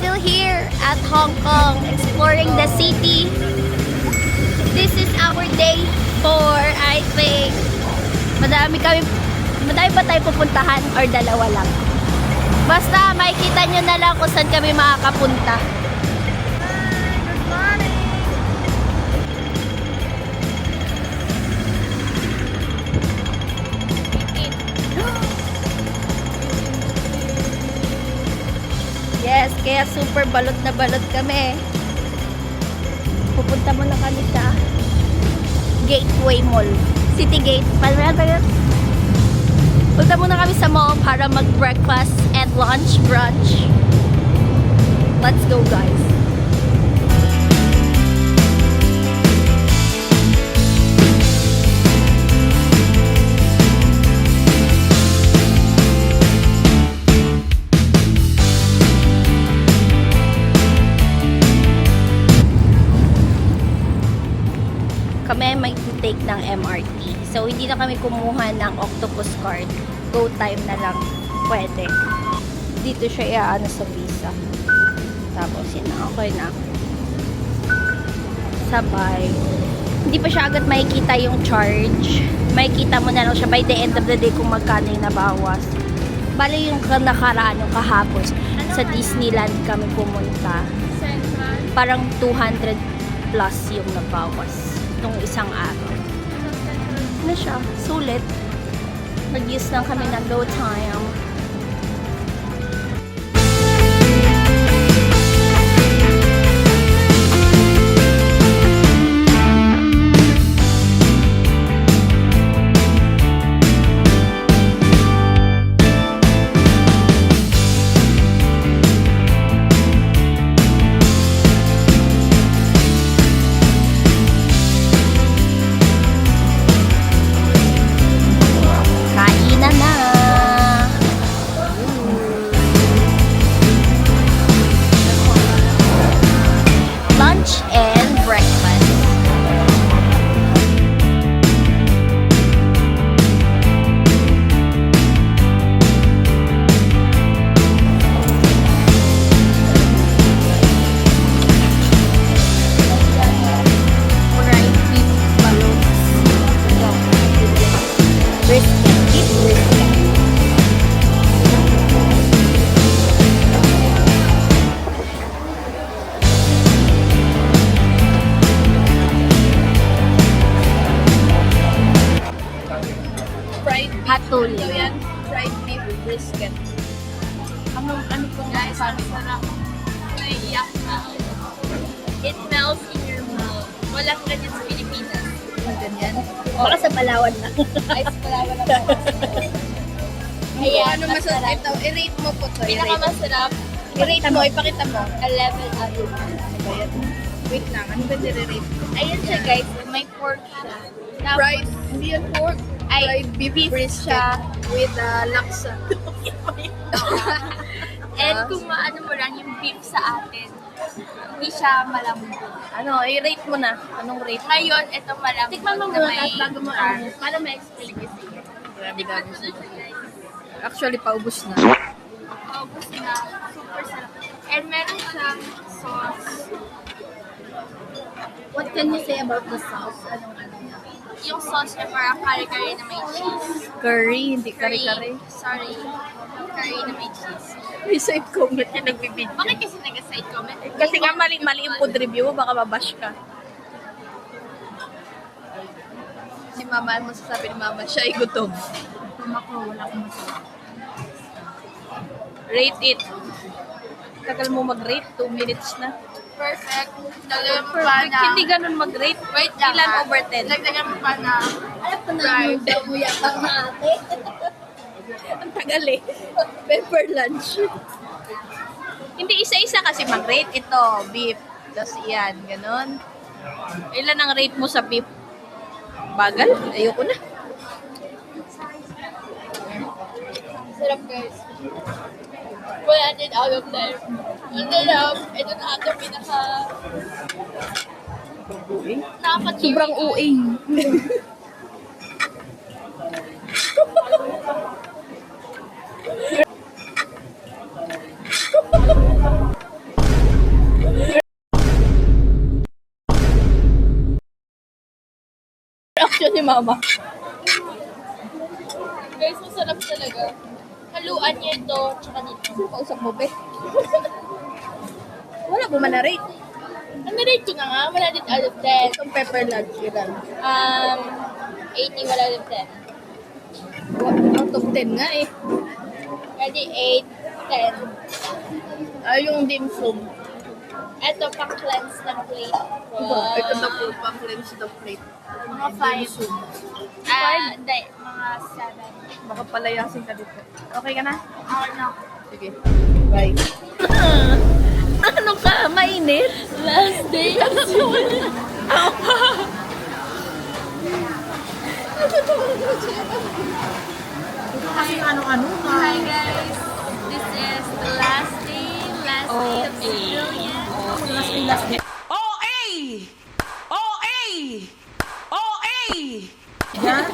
still here at Hong Kong, exploring the city. This is our day 4, I think. Madami ba tayo pupuntahan or dalawa lang? Basta makikita nyo na lang kung saan kami makakapunta. Good morning! Yes, kaya super balot na balot kami. Pupunta muna kami sa Gateway Mall. City Gate. Punta muna kami sa mall para mag-breakfast and lunch, brunch. Let's go, guys. Kami may take ng MRT. So, hindi na kami kumuha ng octopus card. Go time na lang. Pwede. Dito siya iaano sa visa. Tapos, yun na. Okay na. Sabay. Hindi pa siya agad makikita yung charge. Makikita mo na lang siya by the end of the day kung magkano yung nabawas. Bali yung nakaraan, yung kahapon. Sa Disneyland kami pumunta. Parang 200 plus yung nabawas. Nung isang araw. Ano siya? Sulit. Nag-use lang kami ng low time. Lunch and breakfast. Fried beef balloons. Brisket. Beef brisket. Hatul. So yan, fried beef brisket. Ano pong guys, sarap. Naiiyak na. It melts in your mouth. Walang ganyan sa Pilipinas. Ganyan? Baka sa Palawan na. Ay, sa Palawan na po. Ayan, ano masarap? Ito, i-rate mo po to. Pinakamasarap. I-rate mo, ipakita mo. 11 out of 10. Wait lang, ano ba nire-rate mo? Ayun siya guys, may pork siya. Tapos, Fried, hindi yan pork. ay, Fried beef beef brisket siya. with laksa. And kung maano mo lang yung beef sa atin, hindi siya malambot. Ano, i-rate mo na. Anong rate? Ngayon, ito malambot Tikman mo na muna may at bago mo char. para ma-explain ko sa'yo. Grabe ka gusto. Actually, paubos na. August na, super sarap. And meron siyang sauce. What can you say about the sauce? Anong niya? Yung sauce niya parang kare-kare na may cheese. Curry, hindi kare-kare. Sorry. Curry na may cheese. May side comment na nagbibideo. Bakit kasi nag-side comment? Kasi nga mali yung food review mo, baka mabash ka. Si mama, ano masasabi ni mama? Siya ay gutom. Wala akong masarap. Rate it. Tagal mo mag-rate, 2 minutes na. Perfect. Dagdagan mo pa na. Hindi ganun mag-rate. Wait lang. Ilan ha? over 10? Dagdagan mo pa na. Alam ko na yung daw mo yata na ate. Ang tagal eh. Pepper lunch. Hindi isa-isa kasi mag-rate. Ito, beef. Tapos yan, ganun. Ilan ang rate mo sa beef? Bagal? Ayoko na. Sarap guys. 100 out of 10. Ito lang. Ito na ata pinaka... Nakaka-cheering. Sobrang uing. reaction ni Mama. Guys, masarap talaga. Haluan niya ito, tsaka dito. Kausap mo, be. Wala mo man na-rate. Ang narate ko na nga, 100 out of 10. Itong pepper lunch, ilan? 80, 1 out of 10. Out of 10 nga eh. Ready, 8, 10. Ay, yung dim sum. Ito, pang-cleanse ng plate. Ito na po, pang-cleanse the plate. Mga 5. Hindi, mga 7. Baka palayasin ka dito. Okay ka na? Ako na. Sige. Bye. Ano ka? Mainit? Last day of school. Kasi ano-ano nga. Hi guys, this is the last day of school. Last day.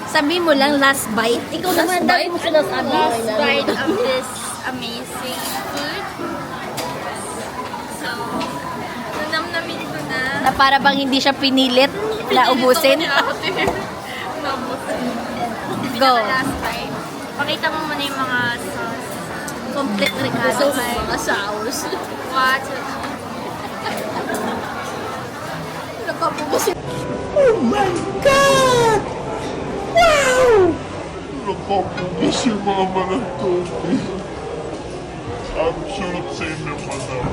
Sabi mo lang last bite. Ikaw naman dahil mo sinasabi. Last bite of this amazing food. So, nanamnamin ko na. Na para bang hindi siya pinilit na ubusin. Naubusin. Go. Last bite. Pakita mo muna yung mga sauce. Complete Ricardo. Mga sauce. What? Napapubo si mama ng tubig. Ang sarap sa inyo, madam.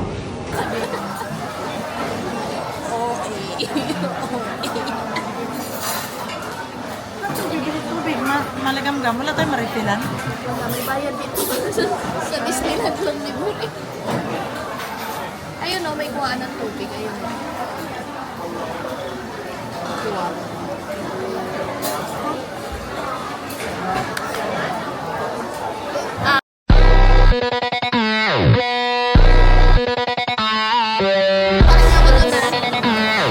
Bibili tubig, malagamgam. Wala tayong marifilan. May bayad dito. Sa Disneyland lang libre. Ayun o, may kuhaan ng tubig. Ayun o. Kuha.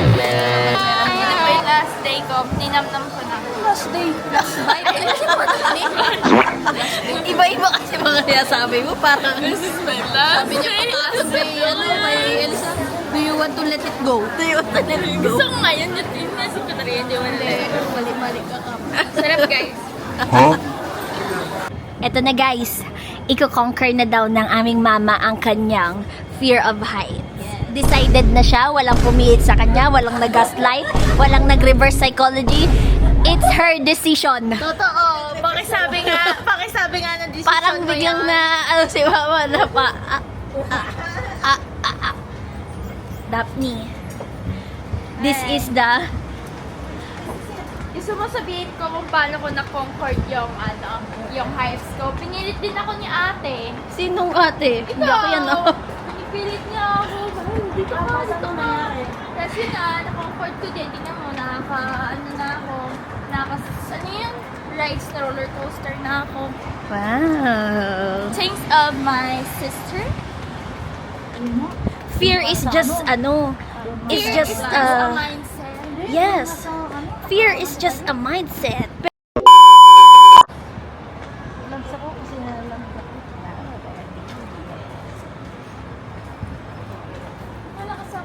Ito po yung last day ko. Ninamnam ko na. Last day. Last bite. Iba-iba kasi mga sinasabi mo. Parang This is my last Sabi niya pa kay Elsa, do you want to let it go? ito yung talagang go. Gusto ko ngayon yung team na si Katariya. Hindi mo Mali-mali ka ka. Sarap guys. Huh? Eto na guys, iko-conquer na daw ng aming mama ang kanyang fear of heights. Decided na siya, walang pumilit sa kanya, walang nag-gaslight, walang nag-reverse psychology. It's her decision. Totoo. Pakisabi nga ng decision Parang ko biglang yan. na, ano si mama na pa, Daphne, this is the, Gusto mo sabihin ko kung paano ko na-conquer yung, yung heights ko. Pinilit din ako ni ate. sinong ate? Hindi ako yan, oh. Pinipilit niya ako. Hindi ko ako ito nangyari. Kasi na-conquer ko din. Tingnan mo, ano yun? Rides na roller coaster na ako. Wow. Thanks of my sister. Fear is just, it's Fear just, is a mindset. yes. Fear is just a mindset.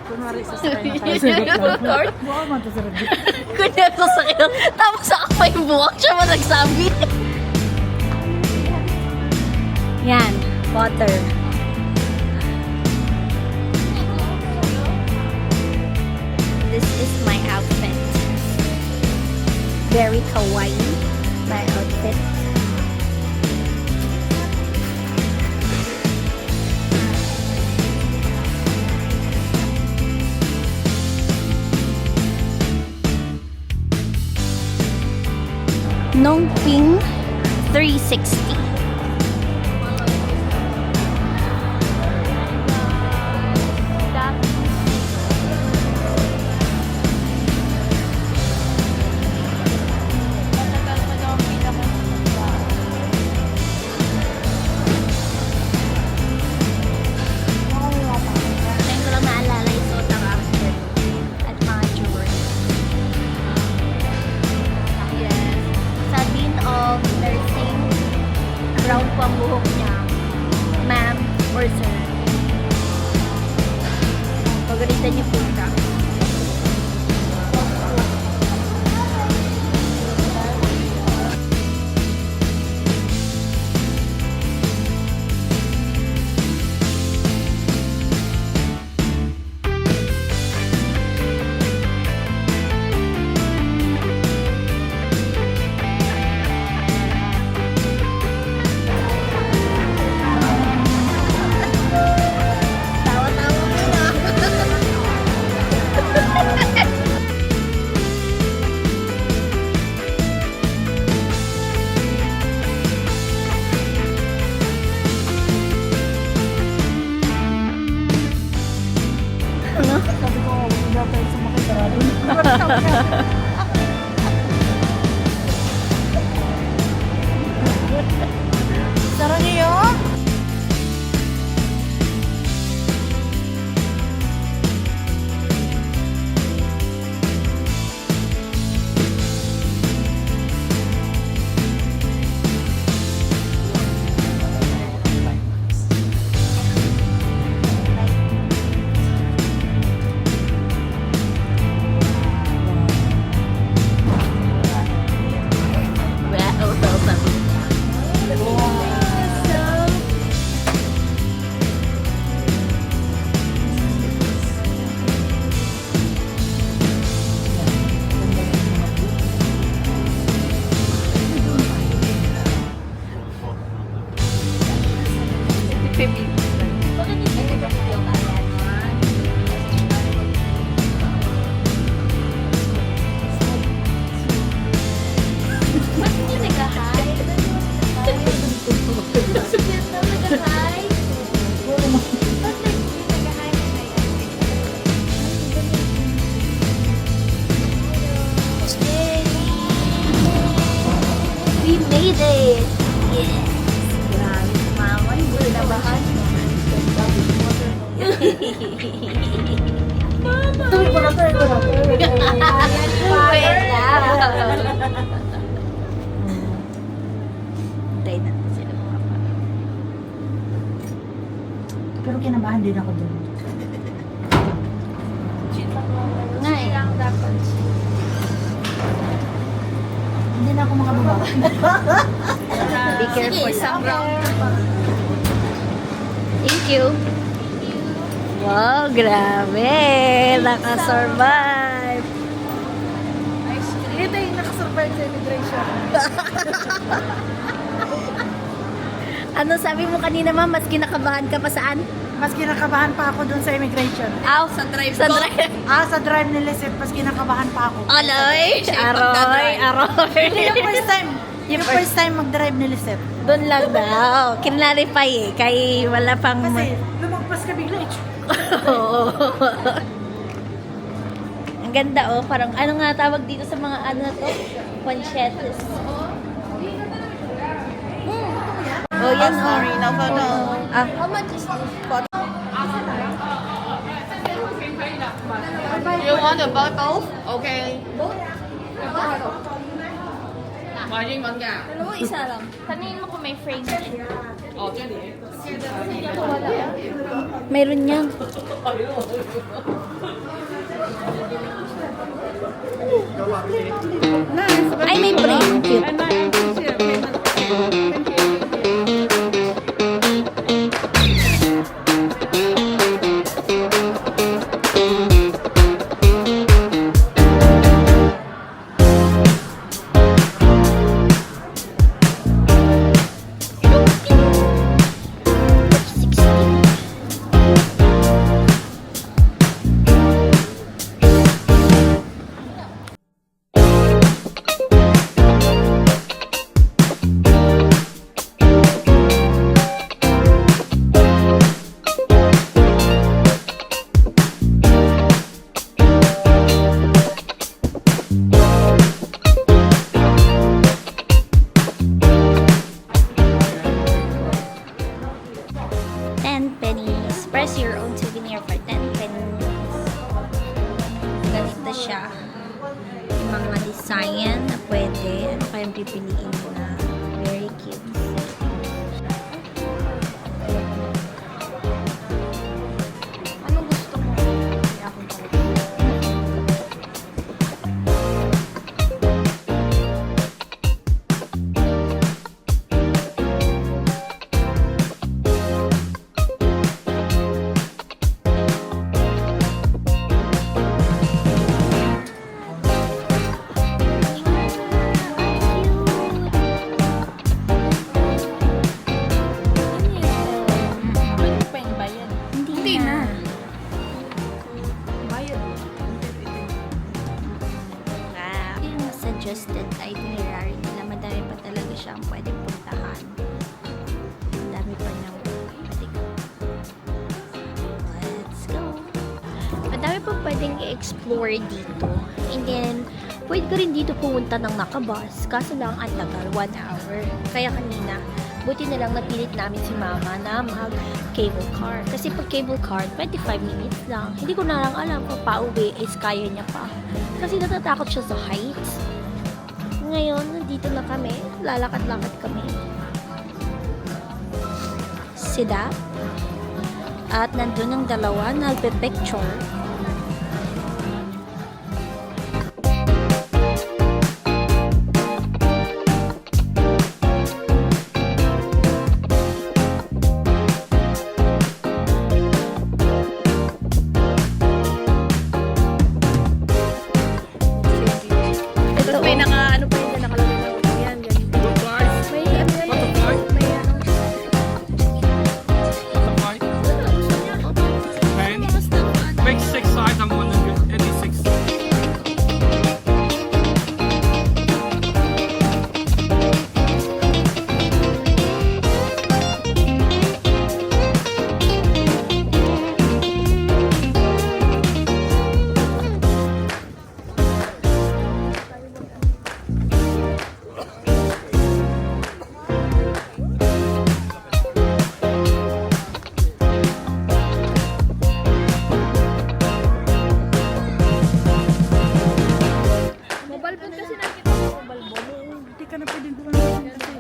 Kunwari sasakay na tayo sa record. Buka man ito sa record. Kunya sa sakit. Tapos ako pa yung buwak siya mo nagsabi. Yan, water. This is my outfit. Very kawaii, my outfit. Nongping 360. Ngayon ko lang naalala yung suot ng outfit at mga jewelry. Yes. Sa Dean of Nursing, brown po ang buhok niya. Ma'am or sir. Pagalitan niyo po siya. Sabi ko, huwag daw tayo sumakay sa radyo. Sarap niyo? We made it! Yes! Grabe, mama, hindi ko nabahan. Tuloy ko na, tuloy ko na. Wait lang. Tayo natin sila mga pa. Pero kinabahan din ako dun. Nga eh. Hindi na ako makababa. Be careful lang. Thank you. Wow, grabe. Nakasurvive. Ito yung nakasurvive sa immigration. Ano sabi mo kanina, ma'am? Mas kinakabahan ka pa saan? Mas kinakabahan pa ako dun sa immigration. Aw, sa drive sa drive. Sa drive ni Lisette, mas kinakabahan pa ako. Aloy! Aroy! Aroy! Yung first time. Yung first time mag-drive ni Lisette. Doon lang daw. Kinlarify eh. Kay wala pang... Kasi lumagpas ka bigla. Oo. Ang ganda oh. Parang ano nga tawag dito sa mga ano na to? Conchetes. Oh, yan oh. Sorry, no. Ah. How much is this? You want to buy both? Okay. Ano, isa lang. Tanungin mo kung may frame. Mayroon yan. Ay, may frame. Cute. Press your own souvenir for 10 pennies. Ganito siya. Yung mga design na pwede. Ano kayong pipiliin na very cute. Ano gusto mo? pa pwedeng i-explore dito. And then, pwede ka rin dito pumunta ng nakabus. Kaso lang, ang tagal, 1 hour. Kaya kanina, buti na lang napilit namin si mama na mag-cable car. Kasi pag cable car, 25 minutes lang. Hindi ko na lang alam kung pauwi is kaya niya pa. Kasi natatakot siya sa heights. Ngayon, nandito na kami. Lalakad-lakad kami. Sida. At nandun ang dalawa na nagpe-picture. Tapos may ano pa yun, nakalagay na ako yan. May ano yan. May ano. Make 6 sides on 186. Mobile phone kasi nakita ko mobile phone. Hindi ka na pwedeng gumamit kasi.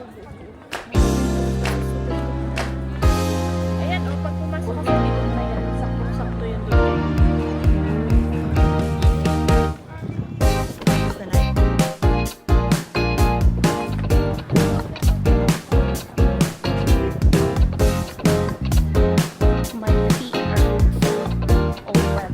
Ayan, pag pumasok ka sa dito na yan, sakto-sakto yan dito. My feet are over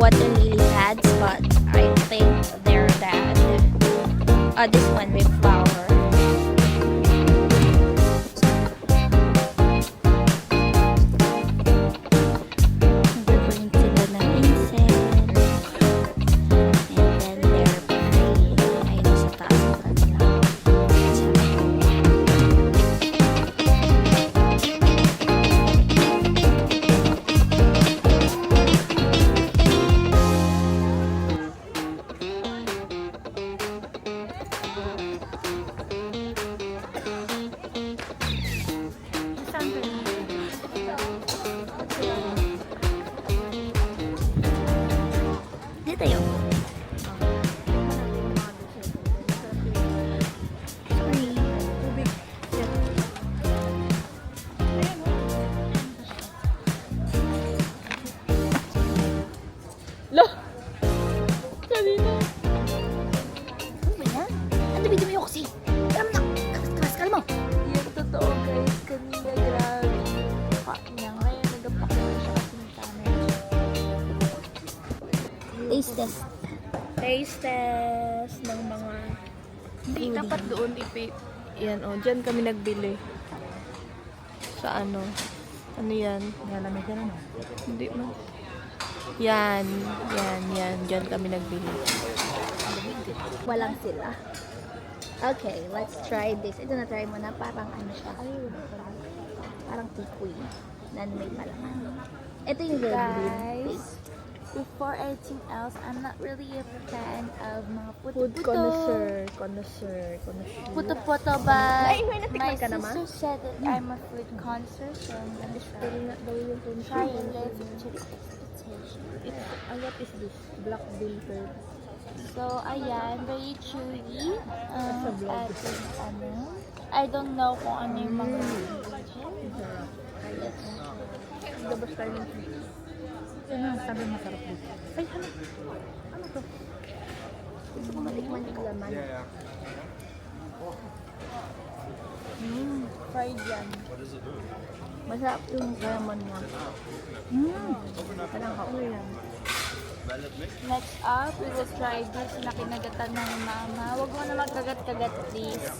what the lily pads, but I think they're bad. This one with flower. Nagpapalit sila ng incense. And then they're praying. Ayun sa taas ng kanilang chapel. Dito tayo. Sorry. Lo! Kanina. Ano ba yan? Ano video mo yung kasi? Alam na! Kalma mo! Yung totoo guys, kanina grabe yung pa niya. Ngayon nagapak naman siya kasi ng camera. Taste test. Taste test ng mga... Hindi, dapat doon ipit. Yan, oh. Diyan kami nagbili. Sa ano? Ano yan? Nalamig ka na no? Hindi mo. Yan. Diyan kami nagbili. Walang sila. Okay, let's try this. Ito na try mo na parang ano siya. Parang tikoy. Nanmay pa lang. Ito yung red bean Guys, before anything else, I'm not really a fan of mga Food puto-puto. connoisseur. Puto-puto, but Ay, may natikman my ka naman? sister said that I'm a food connoisseur, so I'm gonna try and live to the expectation. What is this? Black bean curd. So, ayan, very chewy. Sa vlog. At yung ano, I don't know kung ano yung mga ingredients. Gabas tayo ng Ano ang sabi masarap dito? Ay, ano? Ano to? Gusto ko matikman yung laman. Fried yan. Masarap yung laman niya. Parang kauwi yan. Next up, we will try this na kinagatan ng mama. Huwag mo na magkagat-kagat, please.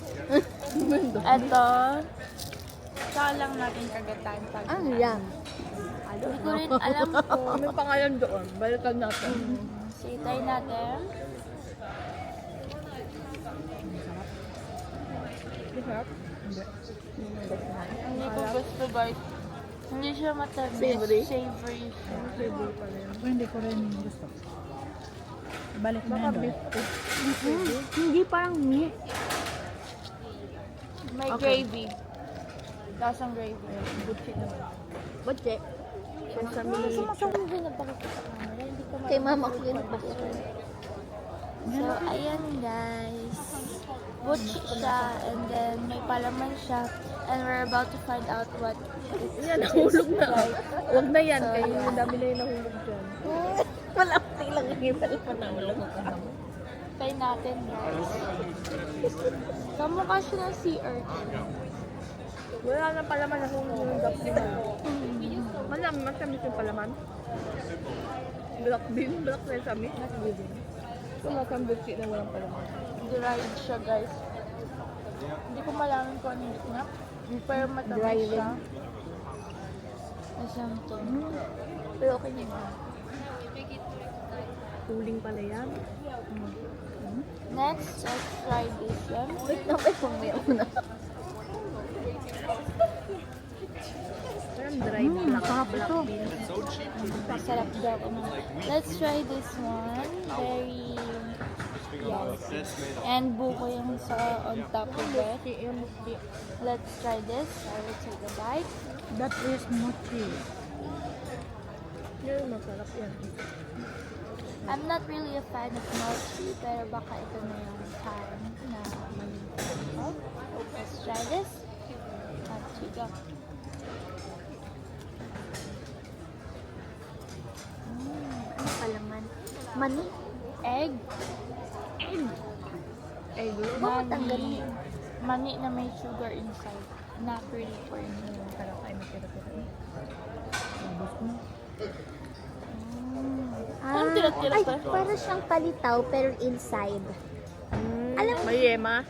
Ito. Saka lang natin kagatan. Ano yan? Hindi ko rin alam kung May pangalan doon. Balikan natin. sitay natin. Hindi ko gusto guys. Hindi siya matamis. Savory? Savory siya. Pero hindi ko rin gusto. Balik na yun. Hindi parang meat. May gravy. Lasang gravy. Butchik naman. Butche. Sesame. Sumasama din na pakita sa camera. Hindi ko Kay mama ko yun pa. So, ayan guys. Butchik siya and then may palaman siya. And we're about to find out what it Yan, nahulog na. Huwag na yan. So, Kaya yeah. ang dami na yung nahulog dyan. Malapit lang yung pala pa nahulog. try natin guys. Kamukha siya ng sea urchin. Wala na palaman nahulog yung duck bean. Matamis yung palaman. Black bean, black sesame. Wala kang butchik na walang palaman. Dried siya guys. Hindi ko malaman kung ano yung na. Pero matamis siya. Something. Pero okay naman. Tuling pala yan. Next, let's try this one. Wait na, wait kung may una. Parang dried black bean. Masarap daw. Let's try this one. Very yes. And buko yung sa on top of it. Let's try this. I will take a bite. That is mochi. Yun, masarap yan. I'm not really a fan of mochi, pero baka ito na yung time na mag-oh. Let's try this. Mochi go. Ano palaman? Mani? Egg. Egg. Bakit ang galing? Mani na may sugar inside. Not really for me. Parang ay matira-tira. Anong tira-tira Ay, to? para siyang palitaw pero inside. Alam mo, May yema.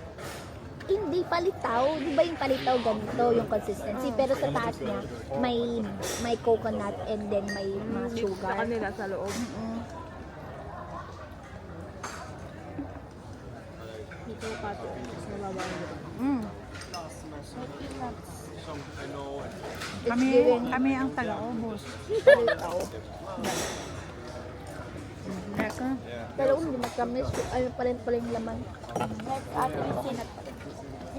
hindi palitaw. Di ba yung palitaw ganito yung consistency? Pero sa taas niya, may coconut and then may mga Sa sugar. kanila sa loob. Dito pato. Mas mababa yun. Mm. May peanuts. Kami ang taga-ubos. Palitaw. Eka. Pero hindi matamis. Ano pa rin pala yung laman. Next, ating sinat.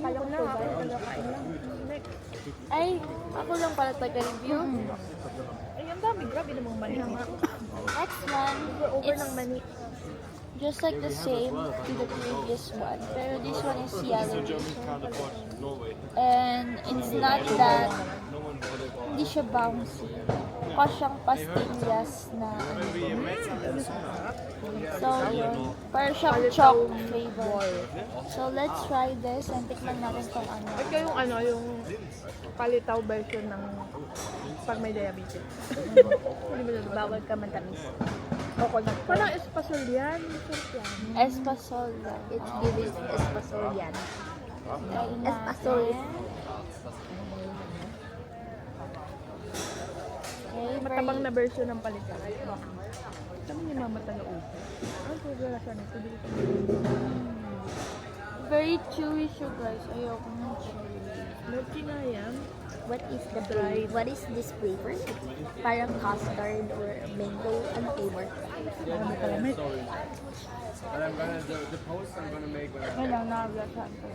Palang sugar. Kain lang. Next. Ay, ako lang pala taga-review. Ay, ang dami. Grabe namang mani. Next one, Over ng mani. just like the same to the previous one. Pero this one is yellow. And it's not that, hindi siya bouncy. Mukha siyang pastillas na so yun, parang siyang chalk flavor. So let's try this and tikman natin kung ano. Ito yung ano, yung palitaw version ng pag may diabetes. Hindi mo na Bawal ka matamis. Coconut. Parang espasol yan. Masarap yan. Espasol lang. It's giving espasol yan. Try Espasol. natin. Okay, Matabang very, na version ng palitaw. Sabi ni mama taga-upo. Ang pagkala siya nito. very chewy siya guys. Ayoko ng chewy. Mochi nga yan. What is the flavor? What is this flavor? Parang custard or mango. Ano flavor? Marami kalamit. But I'm gonna the post I'm gonna make when I Ngayon, nakaglasan ko.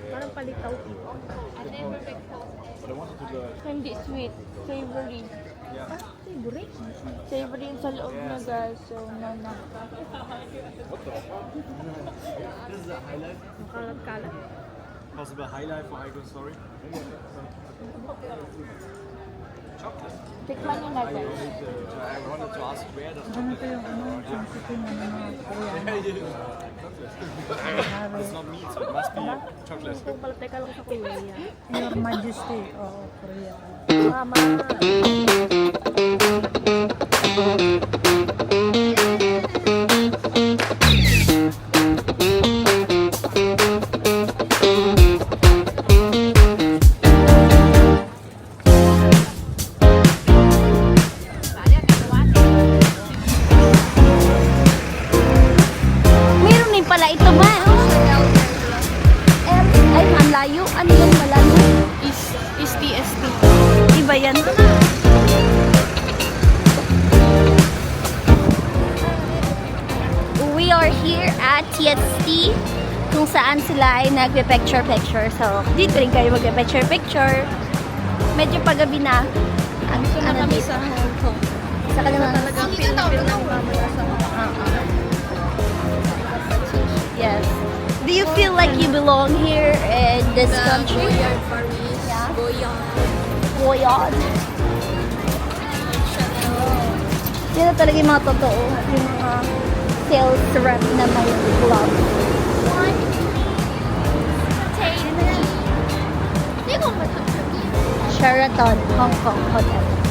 Parang palitaw. Hindi sweet. Savory. Savory. Savory yung sa loob na guys. So, nana. Makalat-kalat. possible highlight for Aiko's story. Chocolate. Tikman nyo na guys. I wanted to ask where the Ganito yung ano, sensitive na mga Koreano. It's not meat, so it must be chocolate. Kung pala teka lang sa Korea. Your Majesty. Oo, Korea. Mama. Meron din pala ito ba? malayo. Ano yung malayo? Is TST. Iba yan. We are here at TST kung saan sila ay nagpe-picture-picture. So, dito rin kayo magpe-picture-picture. Medyo paggabi na. Gusto na kami dito. sa Hong Kong. Sa kanila. Talagang feel na mamula sa Hong Kong. Yes. Do you feel like you belong here in this country? Goyard Paris. Yeah. Goyard. Goyard. Sila talaga yung mga totoo. Yung mga sales rep na may club. Sheraton, Hong Kong Hotel.